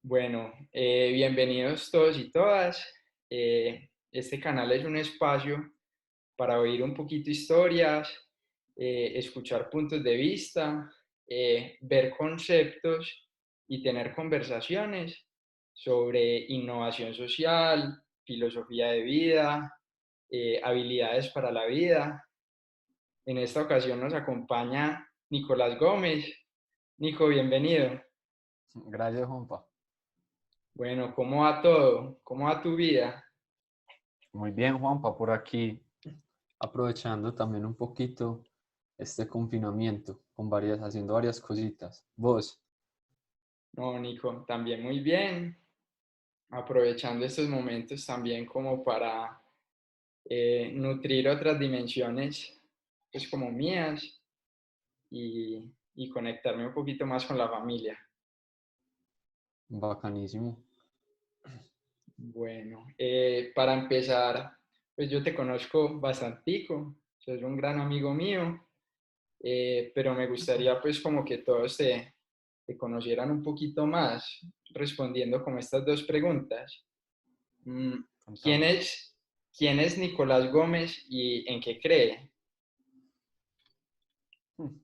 Bueno, bienvenidos todos y todas. Este canal es un espacio para oír un poquito historias, escuchar puntos de vista, ver conceptos y tener conversaciones sobre innovación social, filosofía de vida, habilidades para la vida. En esta ocasión nos acompaña Nicolás Gómez. Nico, bienvenido. Gracias, Juanpa. Bueno, ¿cómo va todo? ¿Cómo va tu vida? Muy bien, Juanpa, por aquí, aprovechando también un poquito este confinamiento, haciendo varias cositas. ¿Vos? No, Nico, también muy bien. Aprovechando estos momentos también como para nutrir otras dimensiones, pues como mías, y conectarme un poquito más con la familia. Bacanísimo. Bueno, para empezar, pues yo te conozco bastantico, sos un gran amigo mío, pero me gustaría pues como que todos te conocieran un poquito más, respondiendo como estas dos preguntas. Mm, ¿Quién Contame. es, quién es Nicolás Gómez y en qué cree? Hmm.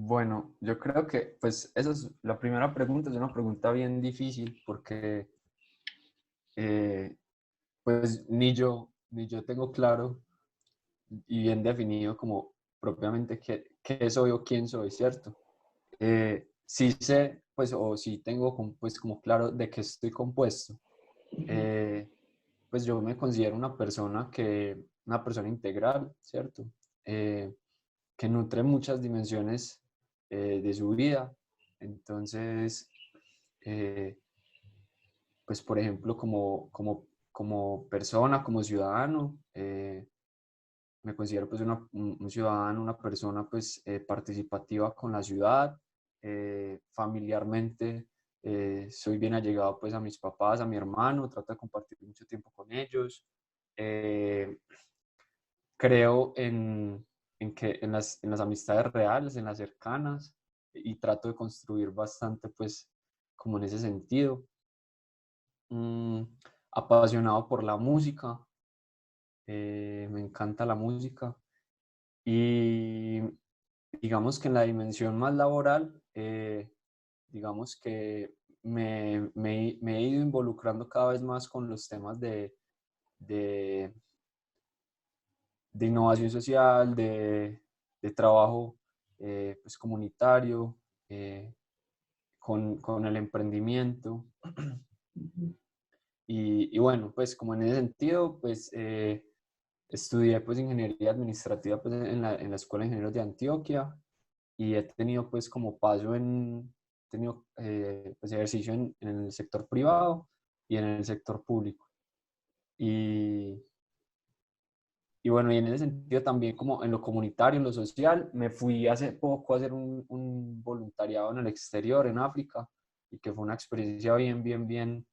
Bueno, yo creo que, pues, esa es la primera pregunta, es una pregunta bien difícil porque, eh, pues, ni yo tengo claro y bien definido como propiamente qué soy o quién soy, ¿cierto? Sí sé, pues, o sí tengo pues, como claro de qué estoy compuesto. Eh, pues yo me considero una persona integral, ¿cierto? Eh, que nutre muchas dimensiones de su vida. Entonces, eh, pues por ejemplo, como persona, como ciudadano, me considero pues un ciudadano, una persona pues participativa con la ciudad, familiarmente soy bien allegado pues a mis papás, a mi hermano, trato de compartir mucho tiempo con ellos. Eh, creo en las amistades reales, en las cercanas, y trato de construir bastante pues como en ese sentido. Mm, apasionado por la música, me encanta la música. Y digamos que en la dimensión más laboral, digamos que me he ido involucrando cada vez más con los temas de, de innovación social, de trabajo pues comunitario, eh, con el emprendimiento. Y bueno, pues como en ese sentido, pues estudié pues ingeniería administrativa pues en la Escuela de Ingenieros de Antioquia y he tenido pues como tenido pues ejercicio en el sector privado y en el sector público. Y, y bueno, y en ese sentido también como en lo comunitario, en lo social, me fui hace poco a hacer un voluntariado en el exterior, en África, y que fue una experiencia bien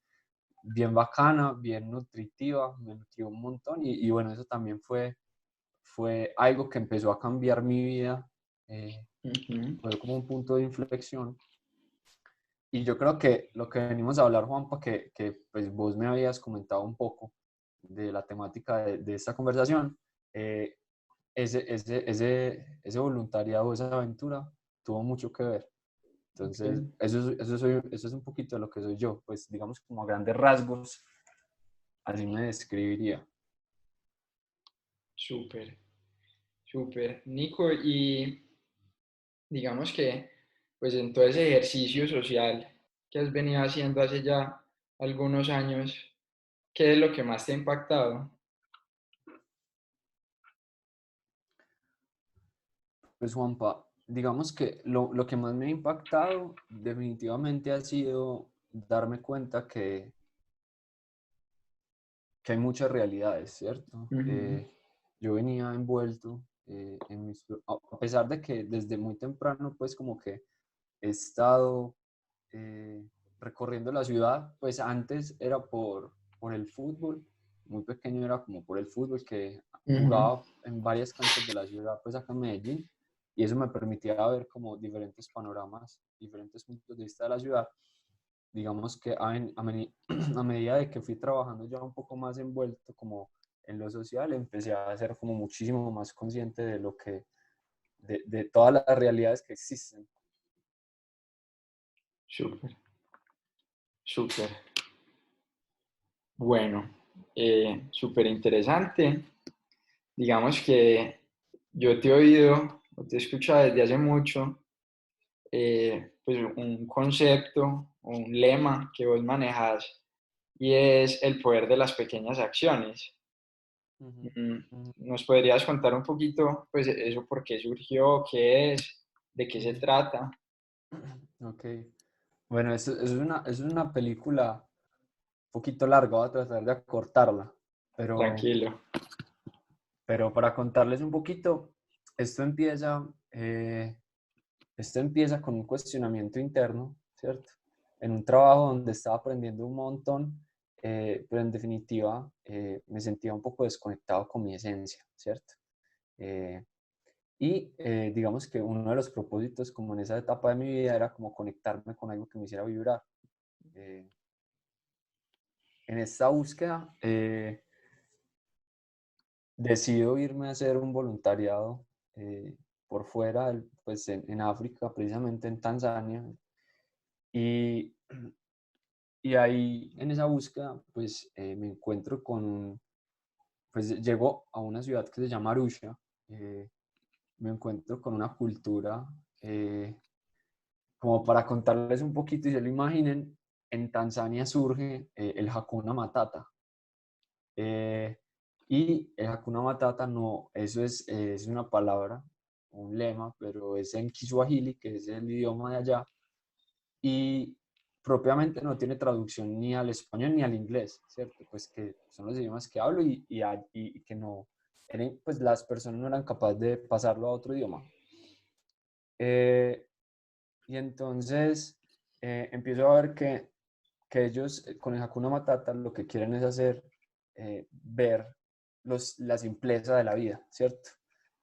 bacana, bien nutritiva, me nutrió un montón y bueno, eso también fue algo que empezó a cambiar mi vida, Ujú. fue como un punto de inflexión. Y yo creo que lo que venimos a hablar, Juanpa, que pues vos me habías comentado un poco de la temática de esta conversación, eh, ese voluntariado, esa aventura, tuvo mucho que ver. Entonces, Ok. eso es un poquito de lo que soy yo, pues digamos como a grandes rasgos, así me describiría. Súper, súper. Nico, y digamos que pues en todo ese ejercicio social que has venido haciendo hace ya algunos años, ¿qué es lo que más te ha impactado? Pues Juanpa, digamos que lo que más me ha impactado definitivamente ha sido darme cuenta que hay muchas realidades, ¿cierto? Ujú. Yo venía envuelto a pesar de que desde muy temprano, pues como que he estado eh, recorriendo la ciudad, pues antes era por el fútbol, muy pequeño era como por el fútbol que Ujú. jugaba en varias canchas de la ciudad, pues acá en Medellín, y eso me permitía ver como diferentes panoramas diferentes puntos de vista de la ciudad. Digamos que a medida de que fui trabajando ya un poco más envuelto como en lo social, empecé a ser como muchísimo más consciente de lo que, de todas las realidades que existen. Súper, súper. Bueno, súper interesante. Digamos que yo te he oído, o te he escuchado desde hace mucho, pues un concepto, un lema que vos manejas y es el poder de las pequeñas acciones. Ujú, ujú, ¿Nos podrías contar un poquito, pues, eso por qué surgió, qué es, de qué se ujú. trata? Ok. Bueno, es una película un poquito larga, voy a tratar de acortarla, pero, Tranquilo. pero para contarles un poquito, esto empieza, eh, esto empieza con un cuestionamiento interno, ¿cierto? En un trabajo donde estaba aprendiendo un montón, pero en definitiva me sentía un poco desconectado con mi esencia, ¿cierto? Eh, digamos que uno de los propósitos como en esa etapa de mi vida era como conectarme con algo que me hiciera vibrar. Eh, en esta búsqueda decido irme a hacer un voluntariado por fuera, pues en África, precisamente en Tanzania. Y, y ahí en esa búsqueda, pues me encuentro pues llego a una ciudad que se llama Arusha. Me encuentro con una cultura, como para contarles un poquito y se lo imaginen, en Tanzania surge el Hakuna Matata. Eh, y el Hakuna Matata no, eso es una palabra, un lema, pero es en Kiswahili, que es el idioma de allá, y propiamente no tiene traducción ni al español ni al inglés, ¿cierto? Pues que son los idiomas que hablo y que no, pues las personas no eran capaces de pasarlo a otro idioma. Eh, y entonces empiezo a ver que ellos con el Hakuna Matata lo que quieren es hacer, ver la simpleza de la vida, ¿cierto?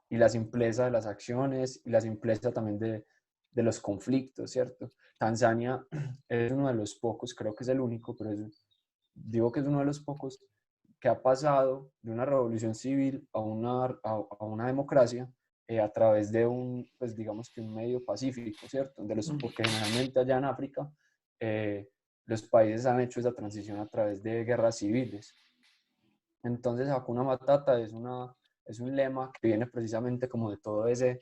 Y la simpleza de las acciones y la simpleza también de los conflictos, ¿cierto? Tanzania es uno de los pocos, creo que es el único, pero digo que es uno de los pocos que ha pasado de una revolución civil a una democracia a través de pues digamos que un medio pacífico, ¿cierto? Porque generalmente allá en África eh, los países han hecho esa transición a través de guerras civiles. Entonces, Hakuna Matata es un lema que viene precisamente como de todo ese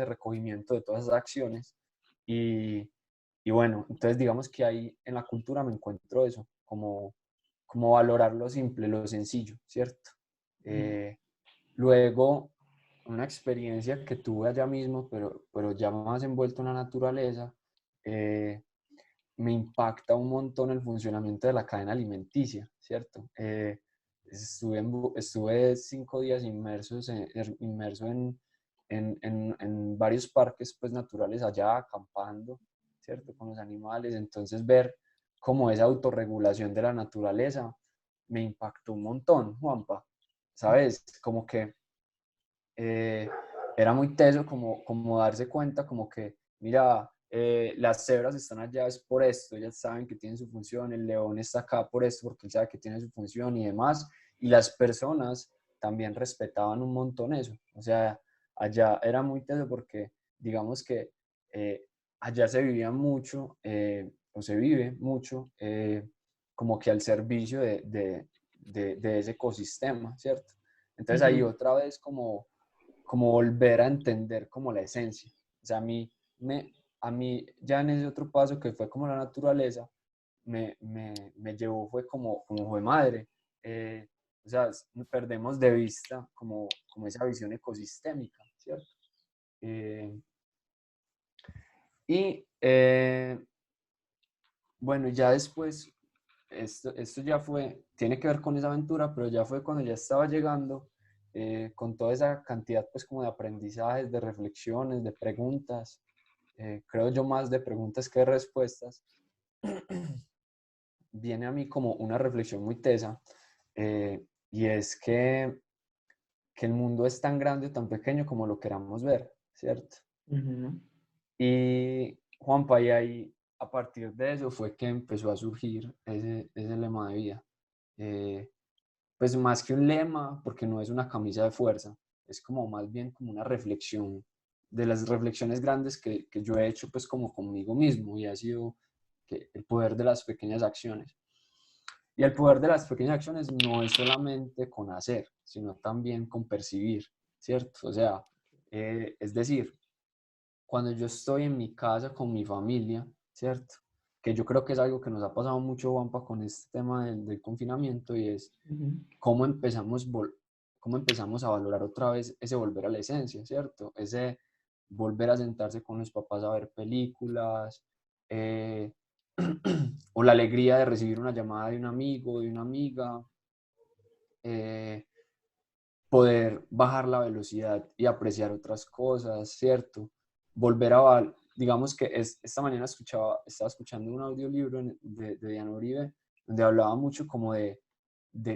recogimiento, de todas esas acciones. Y, y bueno, entonces digamos que ahí en la cultura me encuentro eso, como valorar lo simple, lo sencillo, ¿cierto? Eh, Luego, una experiencia que tuve allá mismo, pero ya más envuelto en la naturaleza, eh, me impacta un montón el funcionamiento de la cadena alimenticia, ¿cierto? Estuve 5 días inmerso en varios parques pues, naturales allá, acampando, ¿cierto? Con los animales. Entonces, ver cómo esa autorregulación de la naturaleza me impactó un montón, Juanpa. ¿Sabes? Como que eh, era muy teso como darse cuenta como que, mira, las cebras están allá es por esto, ellas saben que tienen su función, el león está acá por esto, porque él sabe que tiene su función y demás, y las personas también respetaban un montón eso, o sea, allá era muy teso porque, digamos que allá se vivía mucho, o se vive mucho, como que al servicio de ese ecosistema, ¿cierto? Entonces ahí Ujú. otra vez como volver a entender como la esencia. O sea, a mí ya en ese otro paso que fue como la naturaleza, me llevó, fue como fue madre. O sea, perdemos de vista como esa visión ecosistémica, ¿cierto? Eh, y bueno, ya después, esto ya fue, tiene que ver con esa aventura, pero ya fue cuando ya estaba llegando, con toda esa cantidad pues como de aprendizajes, de reflexiones, de preguntas, creo yo más de preguntas que de respuestas, viene a mí como una reflexión muy tesa, y es que el mundo es tan grande o tan pequeño como lo queramos ver, ¿cierto? Ujú. Juanpa, y ahí, a partir de eso fue que empezó a surgir ese lema de vida. Pues más que un lema, porque no es una camisa de fuerza, es como más bien como una reflexión, de las reflexiones grandes que yo he hecho pues como conmigo mismo, y ha sido que el poder de las pequeñas acciones. Y el poder de las pequeñas acciones no es solamente con hacer, sino también con percibir, ¿cierto? O sea, es decir, cuando yo estoy en mi casa con mi familia, ¿cierto? Que yo creo que es algo que nos ha pasado mucho, Juanpa, con este tema del confinamiento, y es Ujú. cómo cómo empezamos a valorar otra vez ese volver a la esencia, ¿cierto? Ese volver a sentarse con los papás a ver películas, eh, o la alegría de recibir una llamada de un amigo, de una amiga, eh, poder bajar la velocidad y apreciar otras cosas, ¿cierto? Volver a, digamos que esta mañana estaba escuchando un audiolibro de Diana Uribe, donde hablaba mucho como de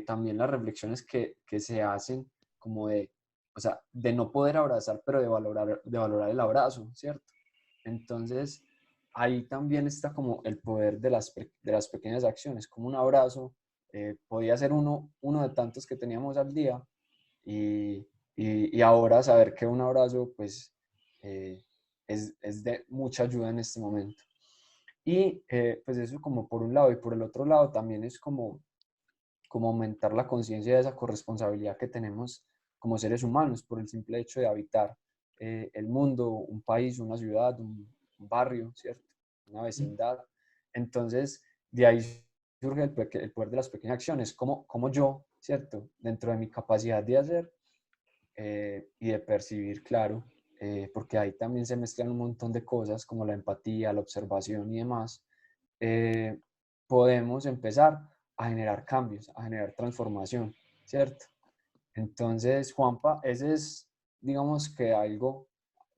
también las reflexiones que se hacen, como de, o sea, de no poder abrazar, pero de valorar el abrazo, ¿cierto? Entonces, ahí también está como el poder de las pequeñas acciones, como un abrazo, podía ser uno de tantos que teníamos al día, y, y ahora saber que un abrazo pues es de mucha ayuda en este momento. Y pues eso como por un lado, y por el otro lado también es como aumentar la conciencia de esa corresponsabilidad que tenemos como seres humanos por el simple hecho de habitar el mundo, un país, una ciudad, un barrio, ¿cierto? Una vecindad. Entonces, de ahí surge el poder de las pequeñas acciones, como yo, ¿cierto? Dentro de mi capacidad de hacer, y de percibir, claro, porque ahí también se mezclan un montón de cosas como la empatía, la observación y demás, eh, podemos empezar a generar cambios, a generar transformación, ¿cierto? Entonces, Juanpa, ese es, digamos que algo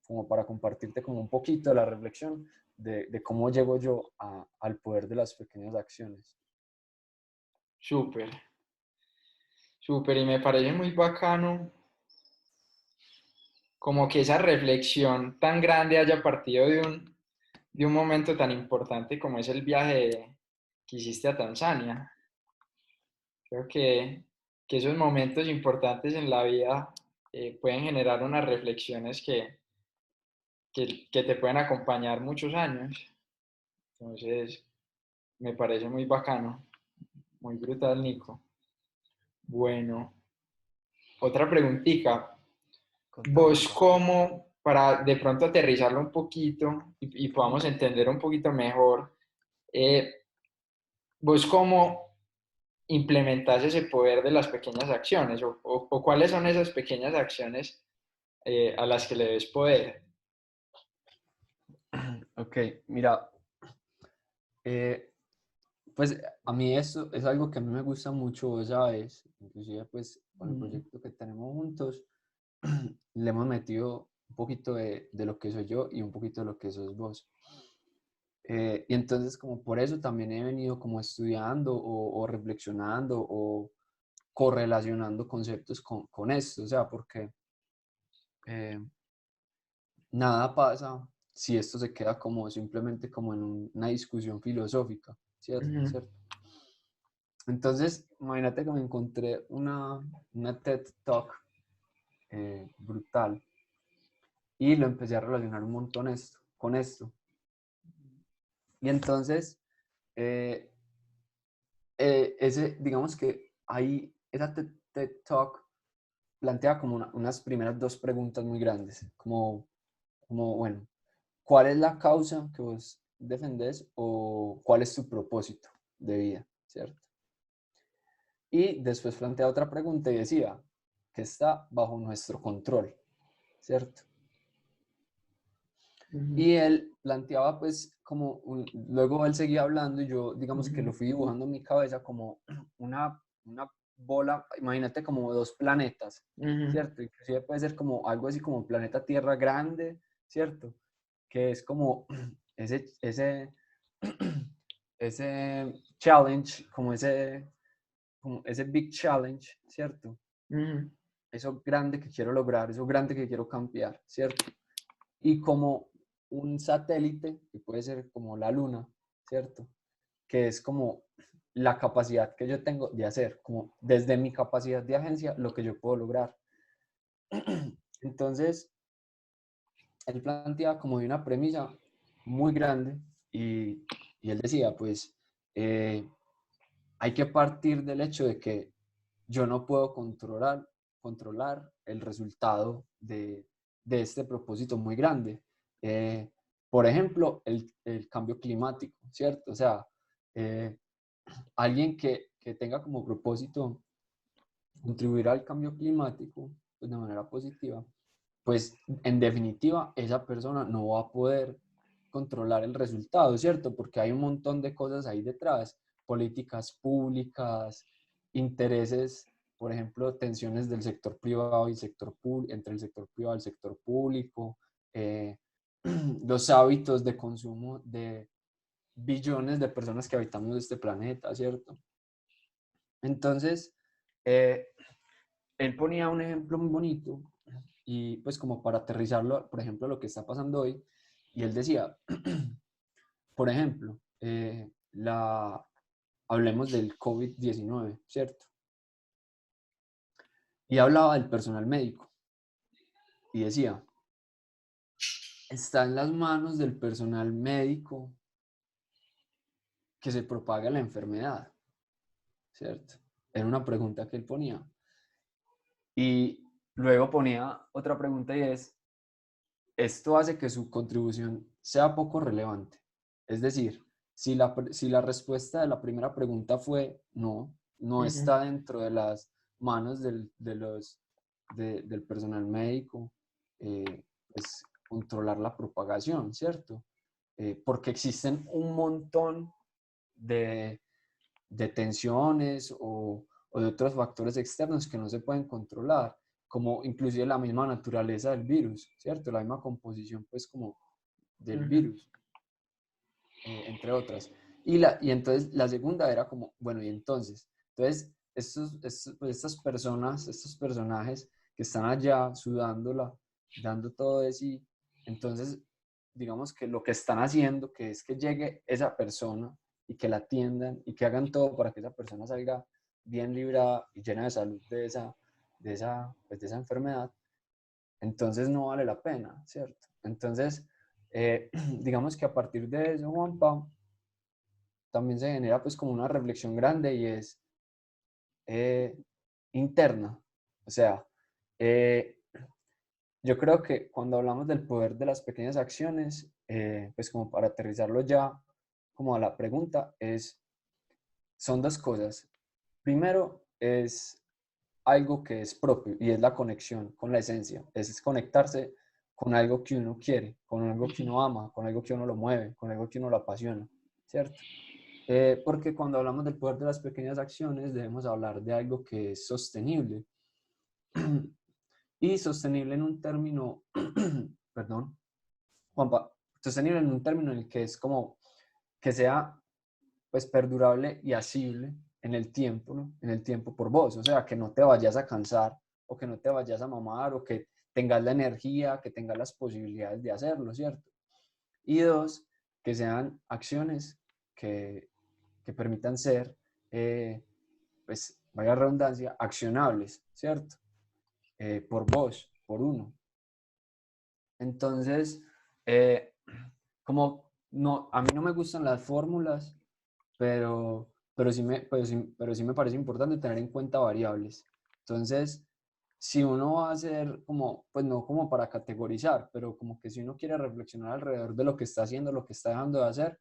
como para compartirte como un poquito de la reflexión de cómo llego yo al poder de las pequeñas acciones. Súper, súper, y me parece muy bacano como que esa reflexión tan grande haya partido de un momento tan importante como es el viaje que hiciste a Tanzania. Creo que esos momentos importantes en la vida pueden generar unas reflexiones que te pueden acompañar muchos años. Entonces, me parece muy bacano, muy brutal, Nico. Bueno, otra preguntita. Contame, ¿Vos contame. cómo, para de pronto aterrizarlo un poquito y podamos entender un poquito mejor, eh, vos cómo implementas ese poder de las pequeñas acciones o cuáles son esas pequeñas acciones a las que le des poder? Ok, mira, eh, pues a mí eso es algo que a mí me gusta mucho, ¿sabes? Inclusive pues con el Mm. proyecto que tenemos juntos, le hemos metido un poquito de lo que soy yo y un poquito de lo que sos vos. Y entonces como por eso también he venido como estudiando o reflexionando o correlacionando conceptos con esto, o sea, porque eh, nada pasa si esto se queda como simplemente como en una discusión filosófica, ¿cierto? Ujú. ¿Cierto? Entonces, imagínate que me encontré una TED Talk brutal, y lo empecé a relacionar un montón con esto. Y entonces, eh, digamos que ahí, esa TED Talk plantea como unas primeras dos preguntas muy grandes, como, bueno, ¿cuál es la causa que vos defendés o cuál es tu propósito de vida, ¿cierto? Y después plantea otra pregunta y decía, que está bajo nuestro control, ¿cierto? Ujú. Y él planteaba pues luego él seguía hablando y yo digamos que Ujú. lo fui dibujando en mi cabeza como una bola, imagínate como dos planetas, Ujú. ¿cierto? Inclusive puede ser como algo así como planeta Tierra grande, ¿cierto? Que es como ese, ese challenge, como ese big challenge, ¿cierto? Ujú. Eso grande que quiero lograr, eso grande que quiero cambiar, ¿cierto? Y como un satélite, que puede ser como la luna, ¿cierto? Que es como la capacidad que yo tengo de hacer, como desde mi capacidad de agencia, lo que yo puedo lograr. Entonces, él planteaba como de una premisa muy grande y él decía, pues, hay que partir del hecho de que yo no puedo controlar el resultado de este propósito muy grande. Eh, por ejemplo, el cambio climático, ¿cierto? O sea, eh, alguien que tenga como propósito contribuir al cambio climático pues, de manera positiva, pues en definitiva esa persona no va a poder controlar el resultado, ¿cierto? Porque hay un montón de cosas ahí detrás, políticas públicas, intereses, por ejemplo, tensiones del sector privado y sector entre el sector privado y el sector público, eh, los hábitos de consumo de billones de personas que habitamos este planeta, ¿cierto? Entonces, eh, él ponía un ejemplo muy bonito y pues como para aterrizarlo, por ejemplo, lo que está pasando hoy, y él decía, por ejemplo, hablemos del COVID-19, ¿cierto? Y hablaba del personal médico y decía, está en las manos del personal médico que se propaga la enfermedad, ¿cierto? Era una pregunta que él ponía. Y luego ponía otra pregunta y es, esto hace que su contribución sea poco relevante. Es decir, si la respuesta de la primera pregunta fue no, no Ujú. está dentro de las manos del personal médico, pues controlar la propagación, ¿cierto? Porque existen un montón de, de tensiones o de otros factores externos que no se pueden controlar, como inclusive la misma naturaleza del virus, ¿cierto? La misma composición, pues, como del Ujú. virus, entre otras. Y entonces la segunda era como, bueno, y entonces pues, estas personas, estos personajes que están allá sudándola, dando todo de sí, entonces digamos que lo que están haciendo, que es que llegue esa persona y que la atiendan y que hagan todo para que esa persona salga bien librada y llena de salud pues, de esa enfermedad, entonces no vale la pena, ¿cierto? Entonces, digamos que a partir de eso, Juanpa, también se genera pues como una reflexión grande y es eh, interna. O sea, eh, yo creo que cuando hablamos del poder de las pequeñas acciones, pues como para aterrizarlo ya como a la pregunta, son dos cosas. Primero es algo que es propio y es la conexión con la esencia, es conectarse con algo que uno quiere, con algo que uno ama, con algo que uno lo mueve, con algo que uno lo apasiona, ¿cierto? Porque cuando hablamos del poder de las pequeñas acciones debemos hablar de algo que es sostenible y sostenible en un término, perdón, Juanpa, sostenible en un término en el que es como que sea pues perdurable y asible en el tiempo, ¿no? En el tiempo por vos, o sea, que no te vayas a cansar o que no te vayas a mamar o que tengas la energía, que tengas las posibilidades de hacerlo, ¿cierto? Y dos, que sean acciones que permitan ser, pues, vaya redundancia, accionables, ¿cierto? Por vos, por uno. Entonces, como no, a mí no me gustan las fórmulas, pero sí me parece importante tener en cuenta variables. Entonces, si uno va a hacer como, pues no como para categorizar, pero como que si uno quiere reflexionar alrededor de lo que está haciendo, lo que está dejando de hacer,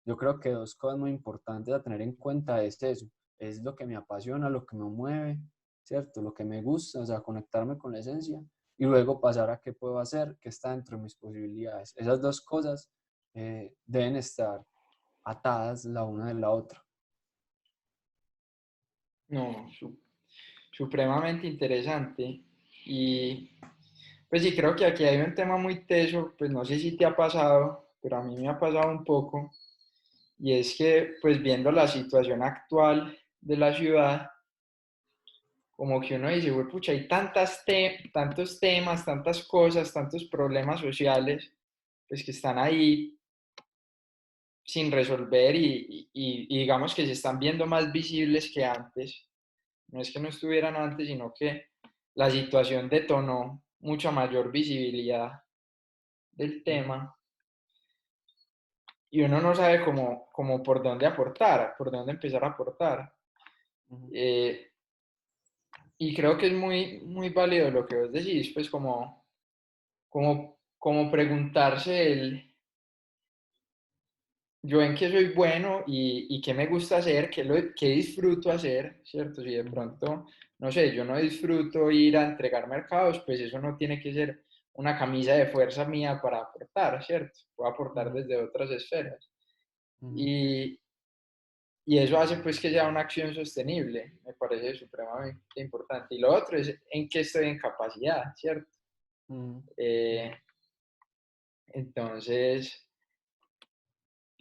yo creo que dos cosas muy importantes a tener en cuenta es eso, es lo que me apasiona, lo que me mueve, ¿cierto? Lo que me gusta, o sea, conectarme con la esencia y luego pasar a qué puedo hacer, qué está dentro de mis posibilidades. Esas dos cosas deben estar atadas la una de la otra. No, supremamente interesante. Y pues sí, creo que aquí hay un tema muy teso, pues no sé si te ha pasado, pero a mí me ha pasado un poco, y es que pues viendo la situación actual de la ciudad, como que uno dice, güey, pucha, hay tantos temas, tantas cosas, tantos problemas sociales, pues que están ahí sin resolver y digamos que se están viendo más visibles que antes. No es que no estuvieran antes, sino que la situación detonó mucha mayor visibilidad del tema y uno no sabe cómo por dónde aportar, por dónde empezar a aportar. Ujú, Eh, y creo que es muy válido lo que vos decís, pues como preguntarse yo en qué soy bueno y qué me gusta hacer, qué disfruto hacer, ¿cierto? Si de ujú, pronto, no sé, yo no disfruto ir a entregar mercados, pues eso no tiene que ser una camisa de fuerza mía para aportar, ¿cierto? Puedo aportar ujú, desde otras esferas. ujú, Y, y eso hace pues que sea una acción sostenible, me parece supremamente importante. Y lo otro es en qué estoy en capacidad, ¿cierto? ujú, Eh, ujú. entonces,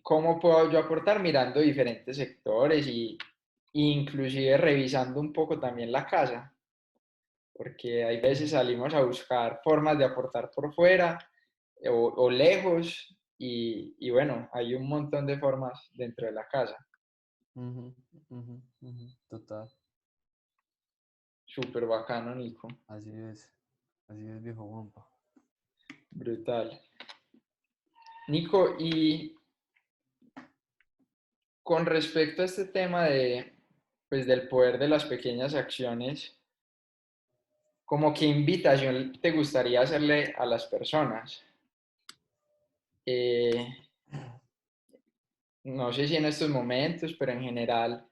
¿cómo puedo yo aportar? Mirando diferentes sectores inclusive revisando un poco también la casa, porque hay veces Ujú, salimos a buscar formas de aportar por fuera o lejos y bueno, hay un montón de formas dentro de la casa. ujú, ujú, ujú. Total, Súper bacano, Nico. así es, viejo Juanpa. Brutal. Nico, y con respecto a este tema pues, del poder de las pequeñas acciones, ¿cómo qué invitación te gustaría hacerle a las personas? Eh, no sé si en estos momentos, pero en general,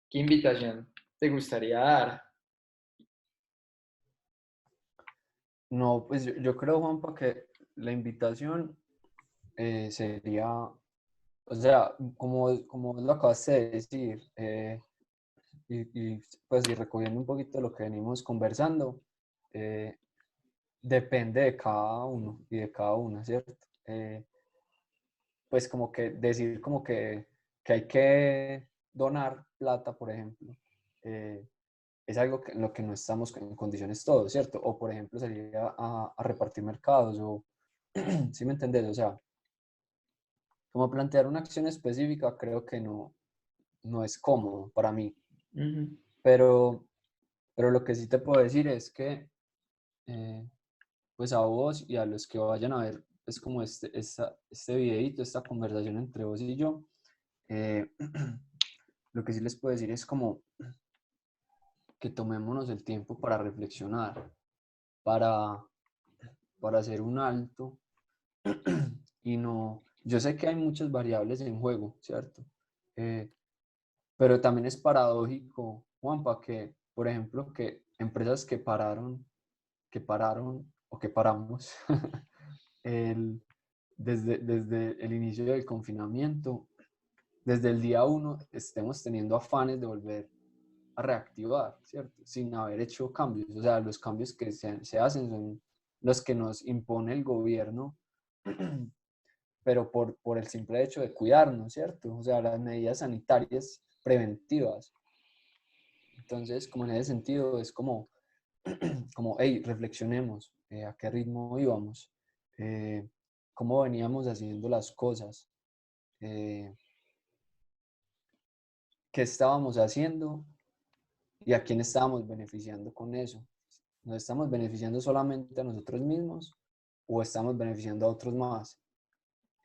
¿qué invitación te gustaría dar? No, pues yo creo, Juanpa, que la invitación sería, o sea, como lo acabaste de decir, pues y recogiendo un poquito lo que venimos conversando, eh, depende de cada uno y de cada una, ¿cierto? Pues como que decir como que hay que donar plata, por ejemplo, eh, es algo en lo que no estamos en condiciones todos, ¿cierto? O por ejemplo salir a repartir mercados o, ¿sí me entendés? O sea, como plantear una acción específica creo que no es cómodo para mí, Ujú, pero, pero lo que sí te puedo decir es que eh, pues a vos y a los que vayan a ver es como este videito, esta conversación entre vos y yo, eh, lo que sí les puedo decir es como que tomémonos el tiempo para reflexionar, para, para hacer un alto y no, yo sé que hay muchas variables en juego, ¿cierto? Eh, pero también es paradójico, Juanpa, que, por ejemplo, que empresas que pararon o que paramos el, desde el inicio del confinamiento, desde el día uno, estemos teniendo afanes de volver a reactivar, ¿cierto? Sin haber hecho cambios. O sea, los cambios que se hacen son los que nos impone el gobierno, pero por el simple hecho de cuidarnos, ¿cierto? O sea, las medidas sanitarias preventivas. Entonces, como en ese sentido, es como hey, reflexionemos a qué ritmo íbamos, eh, cómo veníamos haciendo las cosas, eh, qué estábamos haciendo y a quién estábamos beneficiando con eso. ¿Nos estamos beneficiando solamente a nosotros mismos o estamos beneficiando a otros más?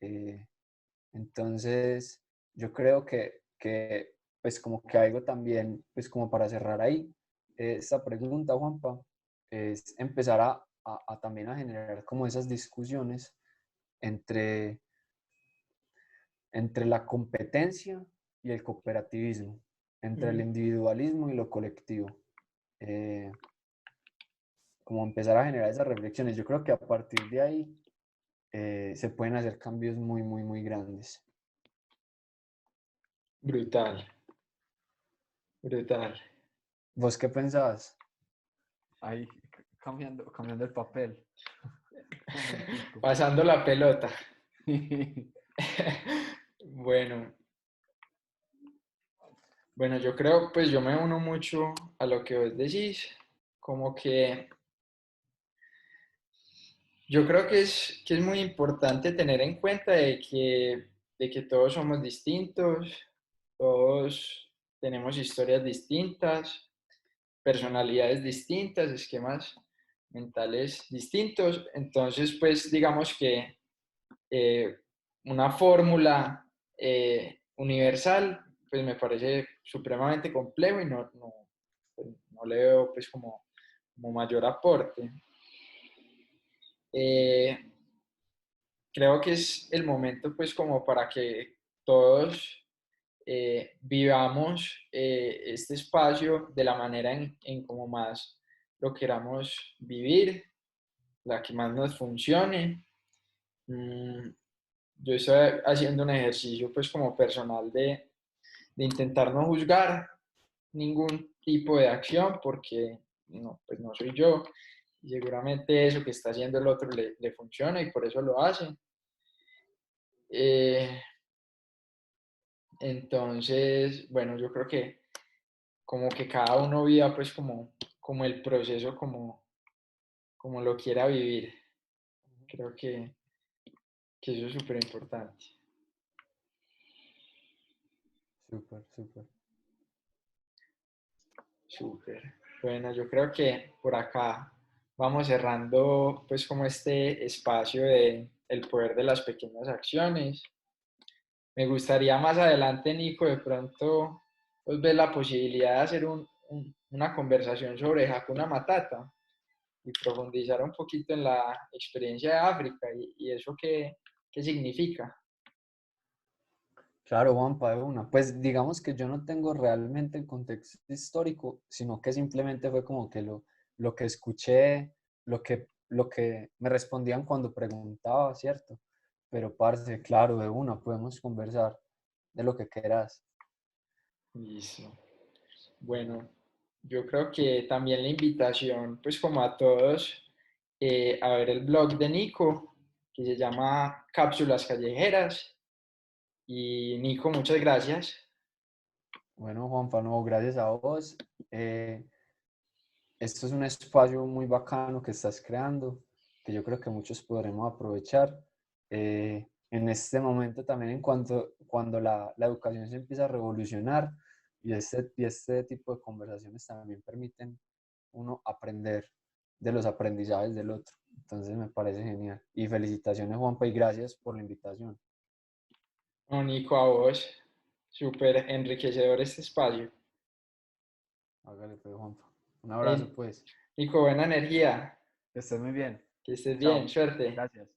Eh, entonces, yo creo que, pues como que algo también, pues como para cerrar ahí, esta pregunta, Juanpa, es empezar a también a generar como esas discusiones entre, entre la competencia y el cooperativismo, entre el ujú. individualismo y lo colectivo. Eh, como empezar a generar esas reflexiones. Yo creo que a partir de ahí se pueden hacer cambios muy grandes. Brutal, brutal. ¿Vos qué pensás? Ahí, cambiando el papel. Momentico. Pasando la pelota. Bueno, bueno, yo creo, pues yo me uno mucho a lo que vos decís, como que Yo creo que es muy importante tener en cuenta de que todos somos distintos, todos tenemos historias distintas, personalidades distintas, esquemas mentales distintos. Entonces, pues digamos que eh, una fórmula universal, pues me parece supremamente complejo y pues, no le veo pues como mayor aporte. Eh, Creo que es el momento pues como para que todos vivamos este espacio de la manera en como más lo queramos vivir, la que más nos funcione. Mm, yo estoy haciendo un ejercicio pues como personal de intentar no juzgar ningún tipo de acción porque no, pues no soy yo y seguramente eso que está haciendo el otro le funciona y por eso lo hace. Eh, entonces, bueno, yo creo que como que cada uno viva pues como el proceso como lo quiera vivir. Creo que eso es súper importante. Súper, súper. Súper. Bueno, yo creo que por acá vamos cerrando pues como este espacio de el poder de las pequeñas acciones. Me gustaría más adelante, Nico, de pronto pues, ver la posibilidad de hacer una conversación sobre Hakuna Matata y profundizar un poquito en la experiencia de África y eso qué significa. Claro, Juanpa, de una. Pues digamos que yo no tengo realmente el contexto histórico, sino que simplemente fue como que lo que escuché, lo que me respondían cuando preguntaba, ¿cierto? Pero, parce, claro, de una, podemos conversar de lo que quieras. Listo. Bueno, yo creo que también la invitación, pues como a todos, a ver el blog de Nico, que se llama Cápsulas Callejeras. Y Nico, muchas gracias. Bueno, Juanpa, no, gracias a vos. Esto es un espacio muy bacano que estás creando, que yo creo que muchos podremos aprovechar. En este momento también cuando la educación se empieza a revolucionar y este tipo de conversaciones también permiten uno aprender de los aprendizajes del otro. Entonces me parece genial. Y felicitaciones, Juanpa, y gracias por la invitación. No, Nico, a vos. Súper enriquecedor este espacio. Hágale, pues, Juanpa. Un abrazo, Hey, pues. Nico, buena energía. Que estés muy bien. Que estés bien. Chao. Suerte. Gracias.